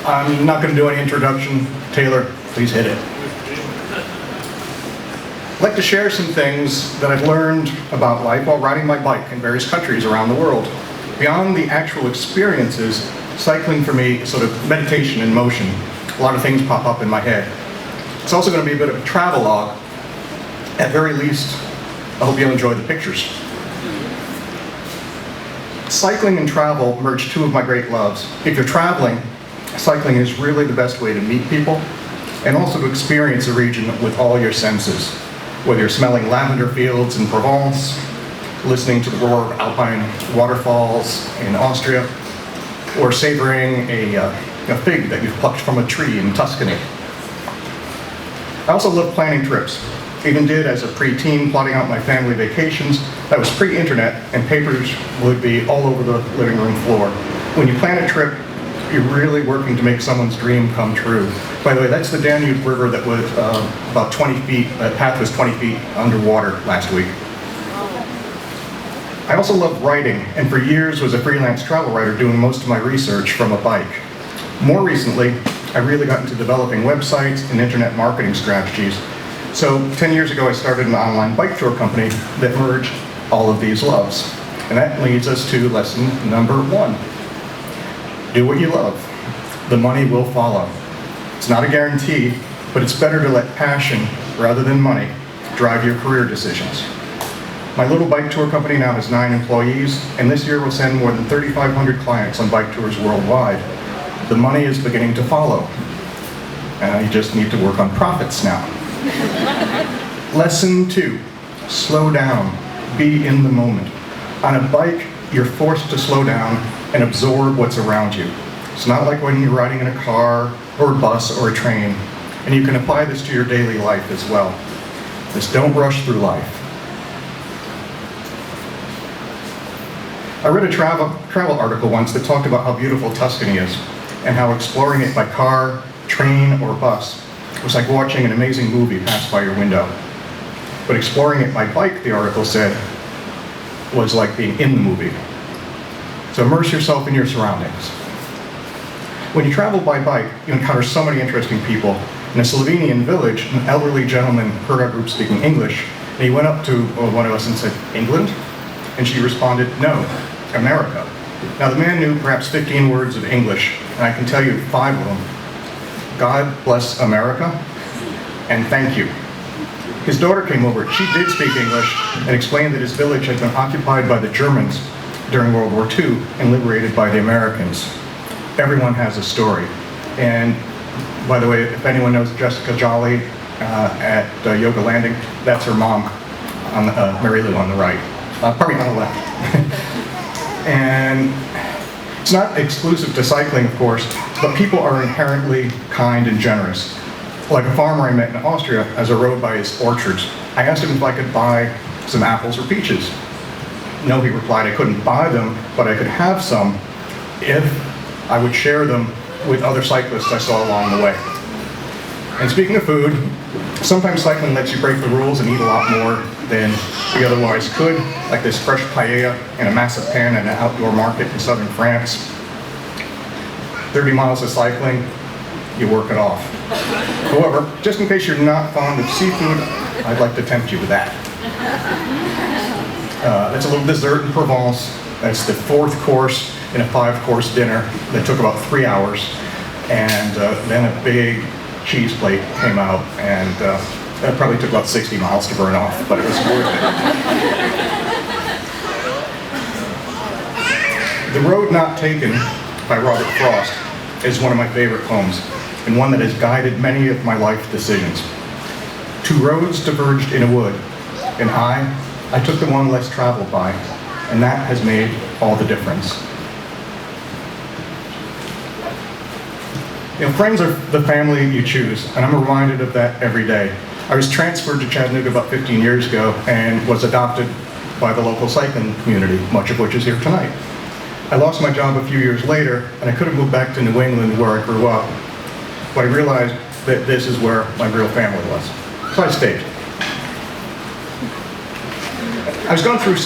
I'm not going to do any introduction. Taylor, please hit it. I'd like to share some things that I've learned about life while riding my bike in various countries around the world. Beyond the actual experiences, cycling for me is sort of meditation in motion. A lot of things pop up in my head. It's also going to be a bit of a travelogue. At very least, I hope you'll enjoy the pictures. Cycling and travel merge two of my great loves. If you're traveling, cycling is really the best way to meet people and also to experience a region with all your senses. Whether you're smelling lavender fields in Provence, listening to the roar of alpine waterfalls in Austria, or savoring a fig that you've plucked from a tree in Tuscany. I also love planning trips. Even did as a preteen, plotting out my family vacations. That was pre-internet, and papers would be all over the living room floor. When you plan a trip, you're really working to make someone's dream come true. By the way, that's the Danube River that was about 20 feet, that path was 20 feet underwater last week. I also love writing, and for years was a freelance travel writer doing most of my research from a bike. More recently, I really got into developing websites and internet marketing strategies. So 10 years ago, I started an online bike tour company that merged all of these loves. And that leads us to lesson number 1. Do what you love. The money will follow. It's not a guarantee, but it's better to let passion, rather than money, drive your career decisions. My little bike tour company now has 9 employees, and this year will send more than 3,500 clients on bike tours worldwide. The money is beginning to follow. You just need to work on profits now. Lesson 2, slow down, be in the moment. On a bike, you're forced to slow down and absorb what's around you. It's not like when you're riding in a car or a bus or a train, and you can apply this to your daily life as well. Just don't rush through life. I read a travel article once that talked about how beautiful Tuscany is, and how exploring it by car, train, or bus was like watching an amazing movie pass by your window. But exploring it by bike, the article said, was like being in the movie. So immerse yourself in your surroundings. When you travel by bike, you encounter so many interesting people. In a Slovenian village, an elderly gentleman heard our group speaking English, and he went up to one of us and said, "England?" And she responded, "No, America." Now the man knew perhaps 15 words of English, and I can tell you 5 of them. God bless America, and thank you. His daughter came over. She did speak English and explained that his village had been occupied by the Germans during World War II and liberated by the Americans. Everyone has a story. And by the way, if anyone knows Jessica Jolly at Yoga Landing, that's her mom, on Mary Lou on the right, probably on the left. And it's not exclusive to cycling, of course, but people are inherently kind and generous. Like a farmer I met in Austria as I rode by his orchards. I asked him if I could buy some apples or peaches. No, he replied, I couldn't buy them, but I could have some if I would share them with other cyclists I saw along the way. And speaking of food, sometimes cycling lets you break the rules and eat a lot more than you otherwise could, like this fresh paella in a massive pan at an outdoor market in southern France. 30 miles of cycling, you work it off. However, just in case you're not fond of seafood, I'd like to tempt you with that. That's a little dessert in Provence. That's the 4th course in a 5-course dinner that took about 3 hours. And then a big cheese plate came out, and that probably took about 60 miles to burn off, but it was worth it. The Road Not Taken by Robert Frost is one of my favorite poems, and one that has guided many of my life decisions. 2 roads diverged in a wood, and I took the one less traveled by, and that has made all the difference. You know, friends are the family you choose, and I'm reminded of that every day. I was transferred to Chattanooga about 15 years ago and was adopted by the local cycling community, much of which is here tonight. I lost my job a few years later, and I could have moved back to New England where I grew up, but I realized that this is where my real family was. So I stayed. I was going through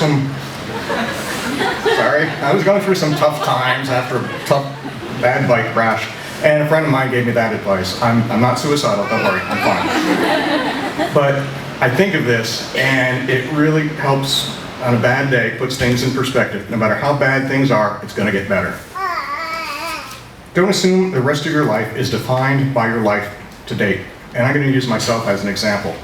some tough times after a tough, bad bike crash, And a friend of mine gave me that advice. I'm not suicidal, don't worry, I'm fine. But I think of this, and it really helps on a bad day, puts things in perspective. No matter how bad things are, it's going to get better. Don't assume the rest of your life is defined by your life to date. And I'm going to use myself as an example.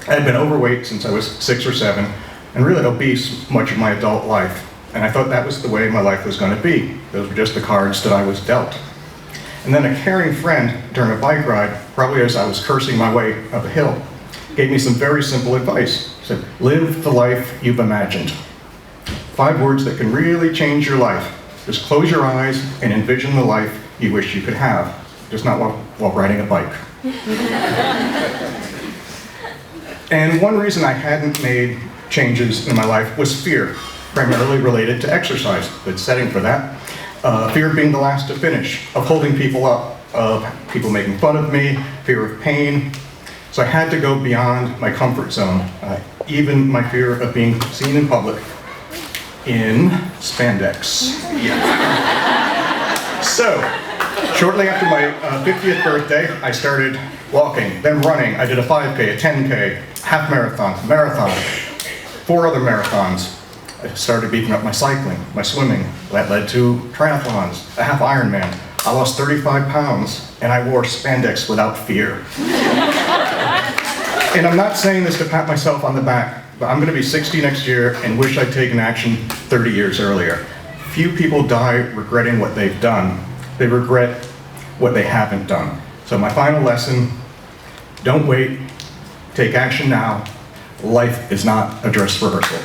I had been overweight since I was 6 or 7, and really obese much of my adult life. And I thought that was the way my life was going to be. Those were just the cards that I was dealt. And then a caring friend during a bike ride, probably as I was cursing my way up a hill, gave me some very simple advice. He said, live the life you've imagined. 5 words that can really change your life. Just close your eyes and envision the life you wish you could have. Just not while riding a bike. And one reason I hadn't made changes in my life was fear, primarily related to exercise. Good setting for that. Fear of being the last to finish, of holding people up, of people making fun of me, fear of pain. So I had to go beyond my comfort zone, even my fear of being seen in public in spandex. Yeah. So, shortly after my 50th birthday, I started walking, then running. I did a 5K, a 10K, half marathon, 4 other marathons. I started beefing up my cycling, my swimming. That led to triathlons, a half Ironman. I lost 35 pounds, and I wore spandex without fear. And I'm not saying this to pat myself on the back, but I'm going to be 60 next year and wish I'd taken action 30 years earlier. Few people die regretting what they've done. They regret what they haven't done. So my final lesson, don't wait, take action now. Life is not a dress rehearsal.